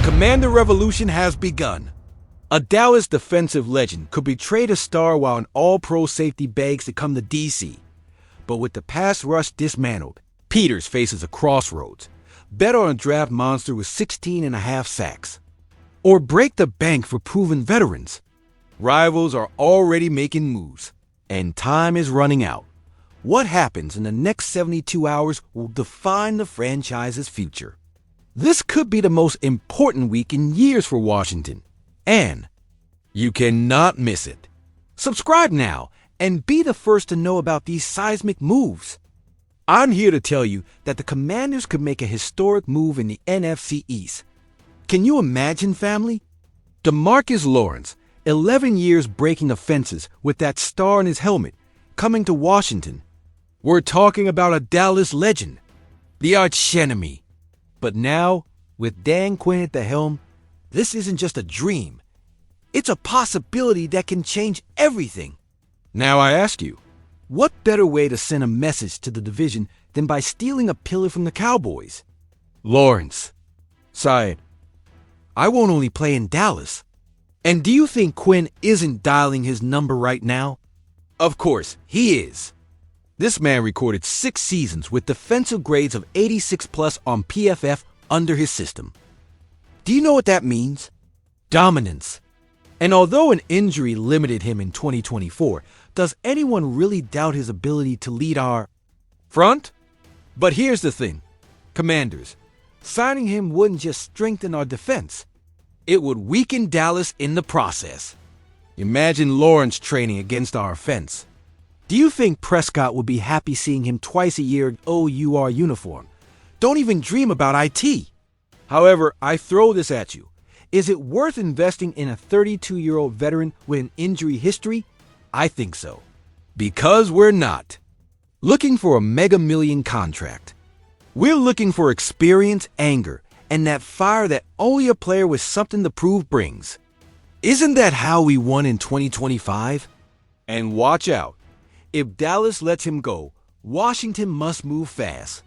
Commander Revolution has begun. A Dallas defensive legend could betray a star while an all-pro safety begs to come to DC. But with the pass rush dismantled, Peters faces a crossroads. Bet on a draft monster with 16.5 sacks. Or break the bank for proven veterans. Rivals are already making moves, and time is running out. What happens in the next 72 hours will define the franchise's future. This could be the most important week in years for Washington, and you cannot miss it. Subscribe now and be the first to know about these seismic moves. I'm here to tell you that the Commanders could make a historic move in the NFC East. Can you imagine, family? DeMarcus Lawrence, 11 years breaking the fences with that star on his helmet, coming to Washington. We're talking about a Dallas legend, the archenemy. But now, with Dan Quinn at the helm, this isn't just a dream. It's a possibility that can change everything. Now I ask you, what better way to send a message to the division than by stealing a pillar from the Cowboys? Lawrence, Syed, I won't only play in Dallas. And do you think Quinn isn't dialing his number right now? Of course, he is. This man recorded 6 seasons with defensive grades of 86+ on PFF under his system. Do you know what that means? Dominance. And although an injury limited him in 2024, does anyone really doubt his ability to lead our front? But here's the thing, Commanders, signing him wouldn't just strengthen our defense. It would weaken Dallas in the process. Imagine Lawrence training against our offense. Do you think Prescott would be happy seeing him twice a year in OUR uniform? Don't even dream about IT. However, I throw this at you. Is it worth investing in a 32-year-old veteran with an injury history? I think so. Because we're not looking for a mega million contract. We're looking for experience, anger, and that fire that only a player with something to prove brings. Isn't that how we won in 2025? And watch out. If Dallas lets him go, Washington must move fast.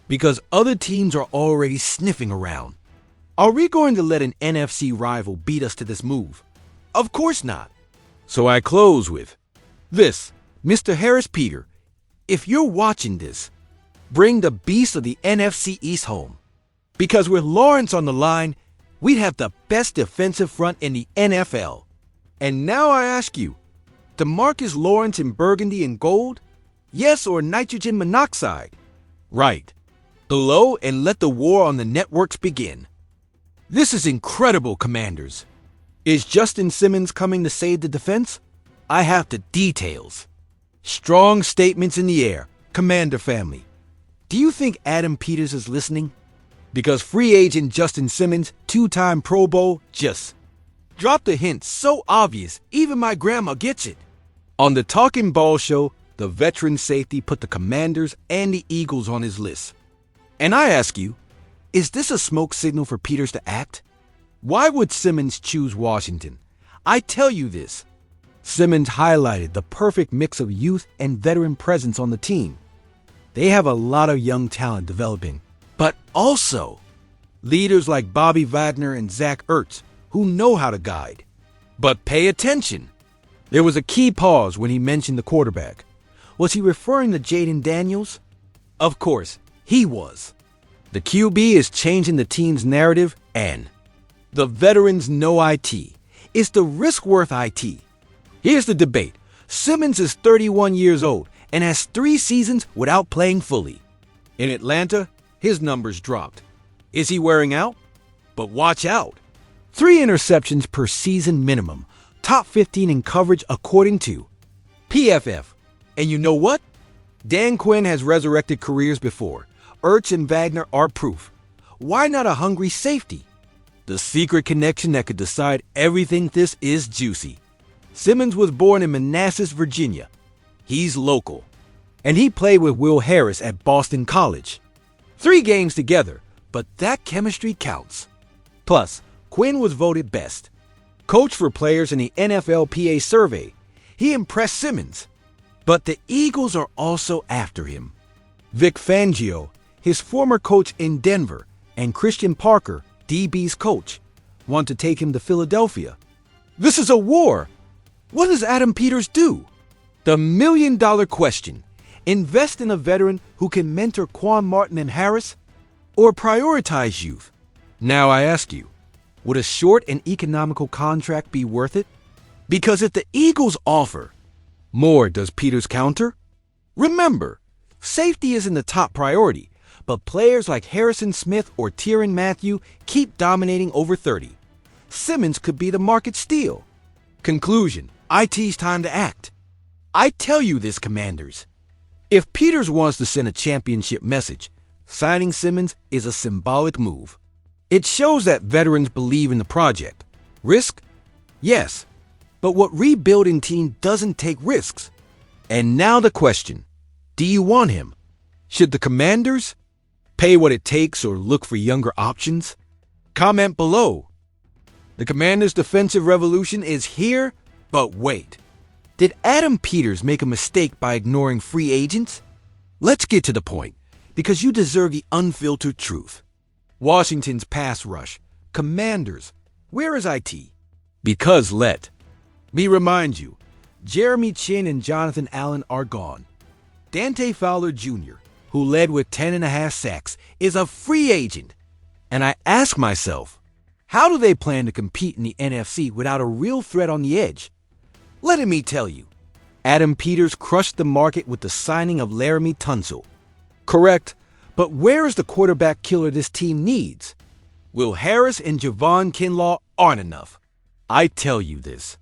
Because other teams are already sniffing around. Are we going to let an NFC rival beat us to this move? Of course not. So I close with this, Mr. Harris Peter, if you're watching this, bring the beast of the NFC East home. Because with Lawrence on the line, we'd have the best defensive front in the NFL. And now I ask you, DeMarcus Lawrence in burgundy and gold? Yes, or nitrogen monoxide? Right. Below and let the war on the networks begin. This is incredible, Commanders. Is Justin Simmons coming to save the defense? I have the details. Strong statements in the air, Commander family. Do you think Adam Peters is listening? Because free agent Justin Simmons, 2-time Pro Bowl, just dropped a hint so obvious, even my grandma gets it. On the Talking Ball show, the veteran safety put the Commanders and the Eagles on his list. And I ask you, is this a smoke signal for Peters to act? Why would Simmons choose Washington? I tell you this. Simmons highlighted the perfect mix of youth and veteran presence on the team. They have a lot of young talent developing, but also leaders like Bobby Wagner and Zach Ertz who know how to guide. But pay attention. There was a key pause when he mentioned the quarterback. Was he referring to Jaden Daniels? Of course, he was. The QB is changing the team's narrative, and the veterans know IT. Is the risk worth IT? Here's the debate. Simmons is 31 years old and has 3 seasons without playing fully. In Atlanta, his numbers dropped. Is he wearing out? But watch out. 3 interceptions per season minimum. Top 15 in coverage according to PFF. And you know what? Dan Quinn has resurrected careers before. Ertz and Wagner are proof. Why not a hungry safety? The secret connection that could decide everything. This is juicy. Simmons was born in Manassas, Virginia. He's local. And he played with Will Harris at Boston College. 3 games together, but that chemistry counts. Plus, Quinn was voted best. Coach for players in the NFLPA survey. He impressed Simmons. But the Eagles are also after him. Vic Fangio, his former coach in Denver, and Christian Parker, DB's coach, want to take him to Philadelphia. This is a war. What does Adam Peters do? The million-dollar question. Invest in a veteran who can mentor Quan Martin and Harris, or prioritize youth? Now I ask you, would a short and economical contract be worth it? Because if the Eagles offer more, does Peters counter? Remember, safety isn't the top priority, but players like Harrison Smith or Tyrann Mathieu keep dominating over 30. Simmons could be the market steal. Conclusion, IT's time to act. I tell you this, Commanders. If Peters wants to send a championship message, signing Simmons is a symbolic move. It shows that veterans believe in the project. Risk? Yes. But what rebuilding team doesn't take risks? And now the question, do you want him? Should the Commanders pay what it takes or look for younger options? Comment below. The Commanders' defensive revolution is here, but wait. Did Adam Peters make a mistake by ignoring free agents? Let's get to the point, because you deserve the unfiltered truth. Washington's pass rush. Commanders, where is IT? Because let me remind you, Jeremy Chin and Jonathan Allen are gone. Dante Fowler Jr., who led with 10.5 sacks, is a free agent. And I ask myself, how do they plan to compete in the NFC without a real threat on the edge? Let me tell you, Adam Peters crushed the market with the signing of Laramie Tunsil. Correct, but where is the quarterback killer this team needs? Will Harris and Javon Kinlaw aren't enough. I tell you this.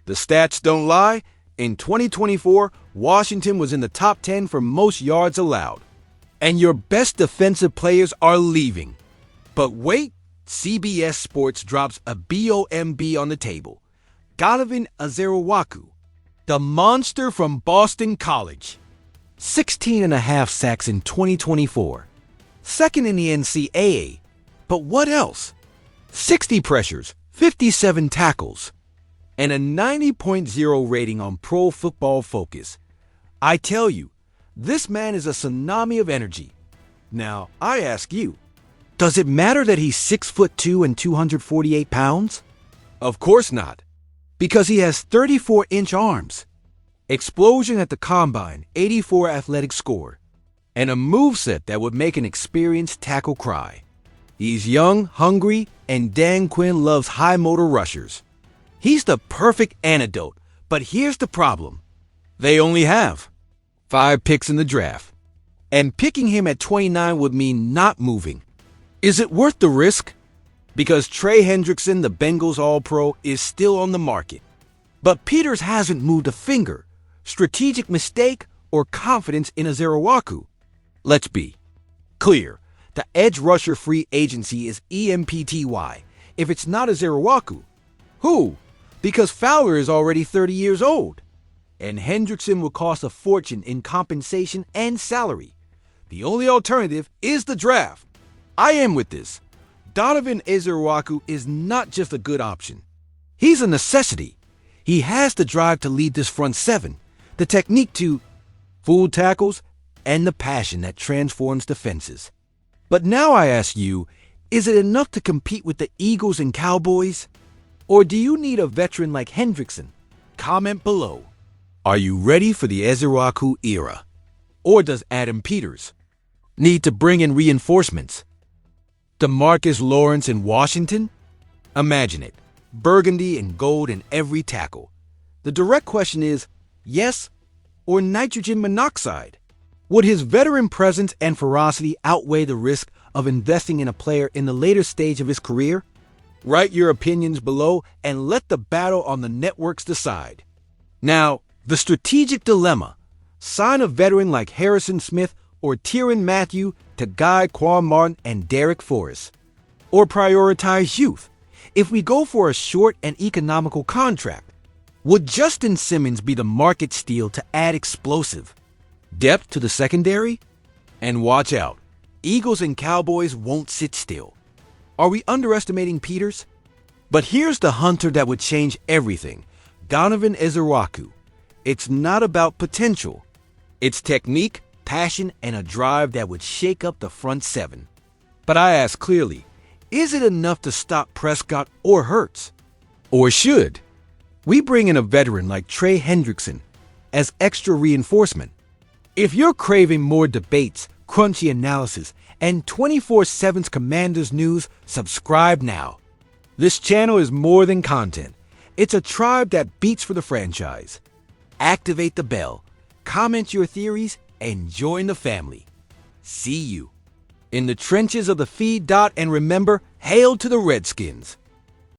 The stats don't lie. In 2024, Washington was in the top 10 for most yards allowed. And your best defensive players are leaving. But wait, CBS Sports drops a BOMB on the table. Donovan Azerowaku, the monster from Boston College. 16.5 sacks in 2024. Second in the NCAA. But what else? 60 pressures, 57 tackles, and a 90.0 rating on Pro Football Focus. I tell you, this man is a tsunami of energy. Now, I ask you, does it matter that he's 6'2" and 248 pounds? Of course not. Because he has 34-inch arms, explosion at the combine, 84 athletic score, and a moveset that would make an experienced tackle cry. He's young, hungry, and Dan Quinn loves high motor rushers. He's the perfect antidote, but here's the problem. They only have 5 picks in the draft, and picking him at 29 would mean not moving. Is it worth the risk? Because Trey Hendrickson, the Bengals All-Pro, is still on the market. But Peters hasn't moved a finger. Strategic mistake or confidence in Azerowaku? Let's be clear. The edge rusher free agency is EMPTY. If it's not Azerowaku, who? Because Fowler is already 30 years old. And Hendrickson will cost a fortune in compensation and salary. The only alternative is the draft. I am with this. Donovan Azerowaku is not just a good option. He's a necessity. He has the drive to lead this front seven, the technique to fool tackles, and the passion that transforms defenses. But now I ask you, is it enough to compete with the Eagles and Cowboys? Or do you need a veteran like Hendrickson? Comment below. Are you ready for the Azerowaku era? Or does Adam Peters need to bring in reinforcements? DeMarcus Lawrence in Washington? Imagine it. Burgundy and gold in every tackle. The direct question is, yes or nitrogen monoxide? Would his veteran presence and ferocity outweigh the risk of investing in a player in the later stage of his career? Write your opinions below and let the battle on the networks decide. Now, the strategic dilemma. Sign a veteran like Harrison Smith or Tyrann Mathieu to guide Quan Martin and Derek Forrest. Or prioritize youth. If we go for a short and economical contract, would Justin Simmons be the market steal to add explosive depth to the secondary? And watch out, Eagles and Cowboys won't sit still. Are we underestimating Peters? But here's the hunter that would change everything. Donovan Azerowaku. It's not about potential. It's technique, passion, and a drive that would shake up the front seven. But I ask clearly, Is it enough to stop Prescott or Hurts? Or should we bring in a veteran like Trey Hendrickson as extra reinforcement? If you're craving more debates, crunchy analysis, and 24/7's Commanders news, subscribe now. This channel is more than content. It's a tribe that beats for the franchise. Activate the bell, comment your theories, and join the family. See you in the trenches of the feed dot, and remember, hail to the Redskins.